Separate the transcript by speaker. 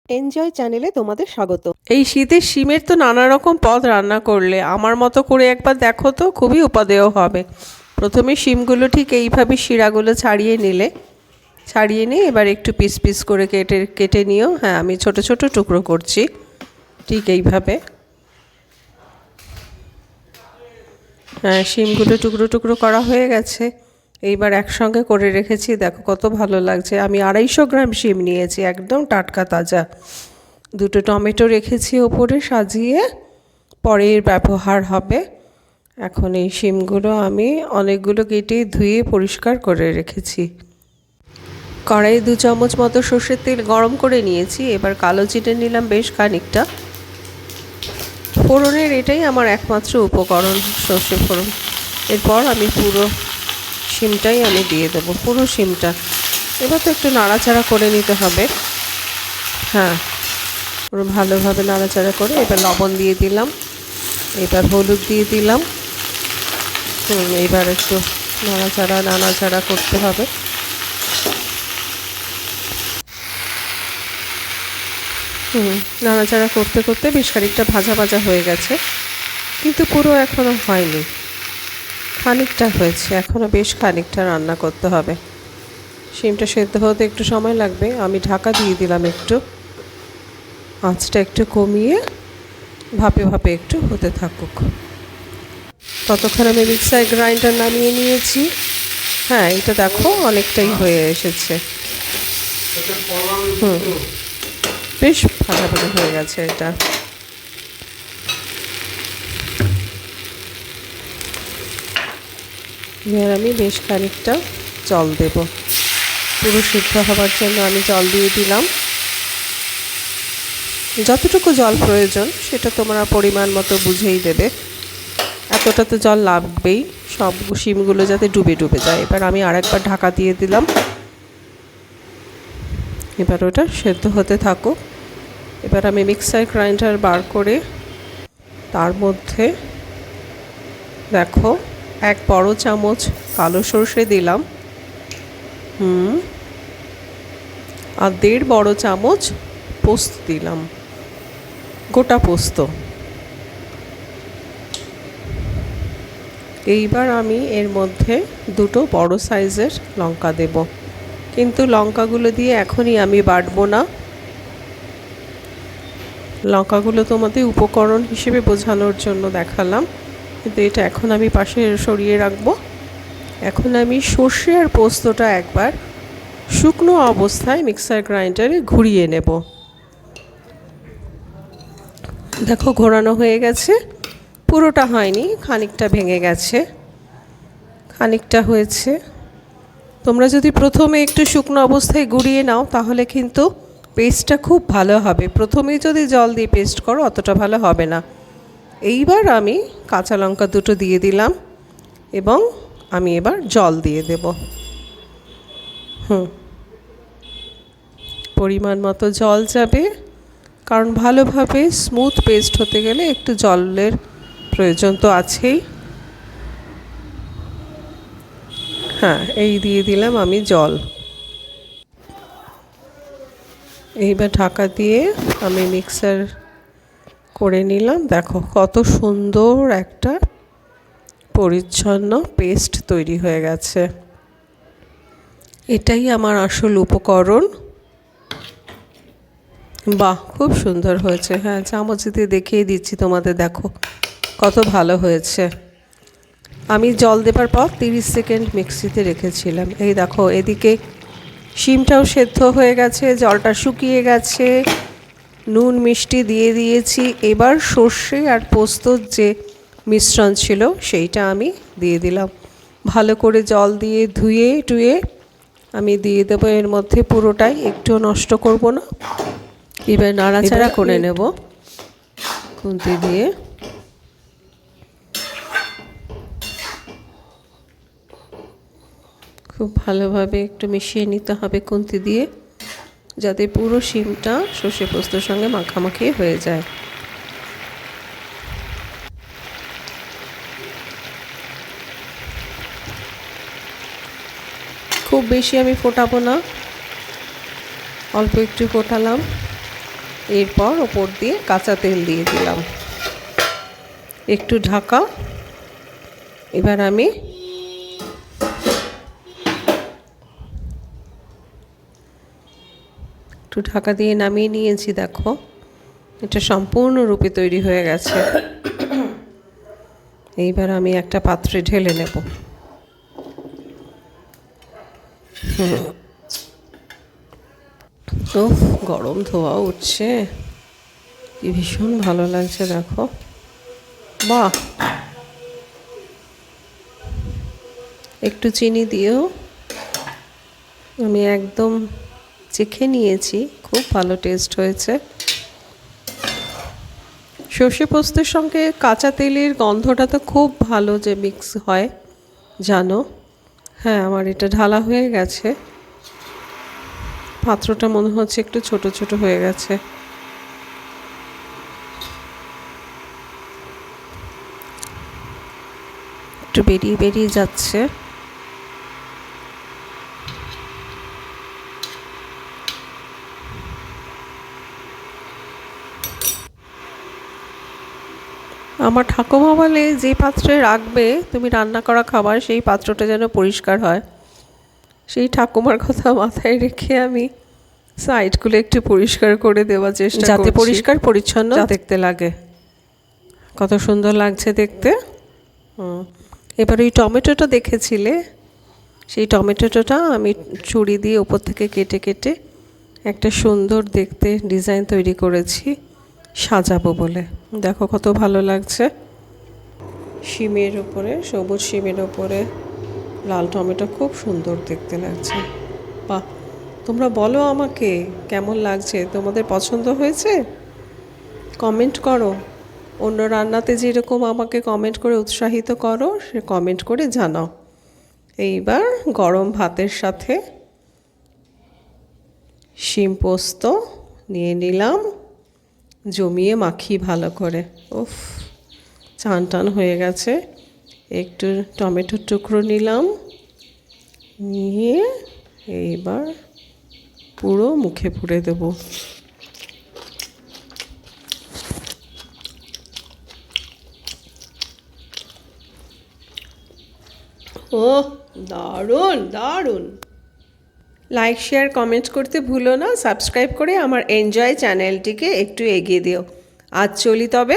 Speaker 1: Enjoy চ্যানেলে তোমাদের স্বাগত।
Speaker 2: এই শীতের শিমের তো নানা রকম পদ রান্না করলে আমার মতো করে একবার দেখো তো, খুবই উপাদেয় হবে। প্রথমে শিমগুলো ঠিক এইভাবে শিরাগুলো ছাড়িয়ে নিয়ে এবার একটু পিস পিস করে কেটে নিও। হ্যাঁ, আমি ছোট ছোট টুকরো করছি ঠিক এইভাবে। হ্যাঁ, শিমগুলো টুকরো টুকরো করা হয়ে গেছে। এইবার একসঙ্গে করে রেখেছি, দেখো কত ভালো লাগছে। আমি 250 গ্রাম শিম নিয়েছি, একদম টাটকা তাজা। দুটো টমেটো রেখেছি ওপরে সাজিয়ে, পরের ব্যবহার হবে। এখন এই শিমগুলো আমি অনেকগুলো কেটে ধুয়ে পরিষ্কার করে রেখেছি। কড়াইয়ে 2 চামচ মতো সর্ষের তেল গরম করে নিয়েছি। এবার কালো জিরে নিলাম বেশ খানিকটা। ফোড়নের এটাই আমার একমাত্র উপকরণ, সর্ষে ফোড়ন। এরপর আমি পুরো শিমটাই আমি দিয়ে দেবো, পুরো শিমটা। এবার তো একটু নাড়াচাড়া করে নিতে হবে। হ্যাঁ, পুরো ভালোভাবে নাড়াচাড়া করে এবার লবণ দিয়ে দিলাম, এবার হলুদ দিয়ে দিলাম। এবার একটু নাড়াচাড়া করতে হবে। নাড়াচাড়া করতে করতে বেশ খানিকটা ভাজা ভাজা হয়ে গেছে, কিন্তু পুরো এখনও হয়নি, খানিকটা হয়েছে। এখনও বেশ খানিকটা রান্না করতে হবে। শিমটা সেদ্ধ হতে একটু সময় লাগবে। আমি ঢাকা দিয়ে দিলাম একটু, আঁচটা একটু কমিয়ে ভাপে ভাপে একটু হতে থাকুক। ততক্ষণ আমি মিক্সার গ্রাইন্ডার নামিয়ে নিয়েছি। হ্যাঁ, এটা দেখো অনেকটাই হয়ে এসেছে। বেশ ভাজা ভাজা হয়ে গেছে এটা। এবার আমি বেশ খানিকটা জল দেব, পুরো সিদ্ধ হবার জন্য আমি জল দিয়ে দিলাম। যতটুকু জল প্রয়োজন সেটা তোমরা পরিমাণ মতো বুঝেই দেবে। এতটা তো জল লাগবেই, সব শিমগুলো যাতে ডুবে যায়। এবার আমি আরেকবার ঢাকা দিয়ে দিলাম। এবার ওটা সেদ্ধ হতে থাকুক। এবার আমি মিক্সার গ্রাইন্ডার বার করে তার মধ্যে দেখো 1 বড় চামচ কালো সর্ষে দিলাম। আর 1.5 বড় চামচ পোস্ত দিলাম, গোটা পোস্ত। এইবার আমি এর মধ্যে 2টো বড় সাইজের লঙ্কা দেব, কিন্তু লঙ্কাগুলো দিয়ে এখনই আমি বাটবো না। লঙ্কাগুলো তোমাদের উপকরণ হিসেবে বোঝানোর জন্য দেখালাম, কিন্তু এটা এখন আমি পাশে সরিয়ে রাখবো। এখন আমি সর্ষে আর পোস্তটা একবার শুকনো অবস্থায় মিক্সার গ্রাইন্ডারে ঘুরিয়ে নেব। দেখো ঘোরানো হয়ে গেছে, পুরোটা হয়নি, খানিকটা ভেঙে গেছে, খানিকটা হয়েছে। তোমরা যদি প্রথমে একটু শুকনো অবস্থায় গুঁড়িয়ে নাও তাহলে কিন্তু পেস্টটা খুব ভালো হবে। প্রথমেই যদি জল দিয়ে পেস্ট করো অতটা ভালো হবে না। এইবার আমি কাঁচা লঙ্কা 2টো দিয়ে দিলাম এবং আমি এবার জল দিয়ে দেব। পরিমাণ মতো জল যাবে, কারণ ভালোভাবে স্মুথ পেস্ট হতে গেলে একটু জলের প্রয়োজন তো আছেই। হ্যাঁ, এই দিয়ে দিলাম আমি জল। এইবার ঢাকা দিয়ে আমি মিক্সার করে নিলাম। দেখো কত সুন্দর একটা পরিচ্ছন্ন পেস্ট তৈরি হয়ে গেছে। এটাই আমার আসল উপকরণ। বাহ, খুব সুন্দর হয়েছে। হ্যাঁ, চামচ দিয়ে দেখিয়ে দিচ্ছি তোমাদের, দেখো কত ভালো হয়েছে। আমি জল দেবার পর 30 সেকেন্ড মিক্সিতে রেখেছিলাম। এই দেখো এদিকে শিমটাও সেদ্ধ হয়ে গেছে, জলটা শুকিয়ে গেছে, নুন মিষ্টি দিয়ে দিয়েছি। এবার সর্ষে আর পোস্তর যে মিশ্রণ ছিল সেইটা আমি দিয়ে দিলাম। ভালো করে জল দিয়ে ধুয়ে টুয়ে আমি দিয়ে দেবো এর মধ্যে পুরোটাই, একটু নষ্ট করব না। এবার নাড়াচাড়া করে নেব খুন্তি দিয়ে। খুব ভালোভাবে একটু মিশিয়ে নিতে হবে খুন্তি দিয়ে, যাতে পুরো শিমটা সর্ষে পোস্তর সঙ্গে মাখামাখি হয়ে যায়। খুব বেশি আমি ফোটাবো না, অল্প একটু ফোটালাম। এরপর ওপর দিয়ে কাঁচা তেল দিয়ে দিলাম, একটু ঢাকা। এবার আমি একটু ঢাকা দিয়ে নামিয়ে নিয়েছি। দেখো এটা সম্পূর্ণরূপে তৈরি হয়ে গেছে। এইবার আমি একটা পাত্রে ঢেলে নেব। উফ, গরম ধোয়া উঠছে, কি ভীষণ ভালো লাগছে। দেখো, বাহ, একটু চিনি দিও। আমি একদম চেখে নিয়েছি, খুব ভালো টেস্ট হয়েছে। সর্ষে পোস্তের সঙ্গে কাঁচা তেলের গন্ধটা তো খুব ভালো যে মিক্স হয়, জানো। হ্যাঁ, আমার এটা ঢালা হয়ে গেছে। পাত্রটা মনে হচ্ছে একটু ছোট ছোট হয়ে গেছে। একটু বেরিয়ে বেরিয়ে যাচ্ছে। আমার ঠাকুমা বলে, যে পাত্রে রাখবে তুমি রান্না করা খাবার, সেই পাত্রটা যেন পরিষ্কার হয়। সেই ঠাকুমার কথা মাথায় রেখে আমি সাইডগুলো একটু পরিষ্কার করে দেওয়ার চেষ্টা করছি, যাতে পরিষ্কার পরিচ্ছন্ন দেখতে লাগে। কত সুন্দর লাগছে দেখতে। এবার ওই টমেটোটা দেখেছিলে, সেই টমেটোটা আমি ছুরি দিয়ে ওপর থেকে কেটে কেটে একটা সুন্দর দেখতে ডিজাইন তৈরি করেছি সাজাবো বলে। দেখো কত ভালো লাগছে। শিমের ওপরে, সবুজ শিমের ওপরে লাল টমেটো, খুব সুন্দর দেখতে লাগছে। বাহ, তোমরা বলো আমাকে কেমন লাগছে, তোমাদের পছন্দ হয়েছে? কমেন্ট করো। অন্য রান্নাতে যেরকম আমাকে কমেন্ট করে উৎসাহিত করো, সে কমেন্ট করে জানাও। এইবার গরম ভাতের সাথে শিম পোস্ত নিয়ে নিলাম, জমিয়ে মাখি ভালো করে। উফ, চান টান হয়ে গেছে। একটু টমেটোর টুকরো নিলাম, নিয়ে এইবার পুরো মুখে পুরে দেব। ওহ, দারুণ দারুণ। লাইক, শেয়ার, কমেন্ট করতে ভুলো না। সাবস্ক্রাইব করে আমার এনজয় চ্যানেলটিকে একটু এগিয়ে দিও। আজ চলি তবে।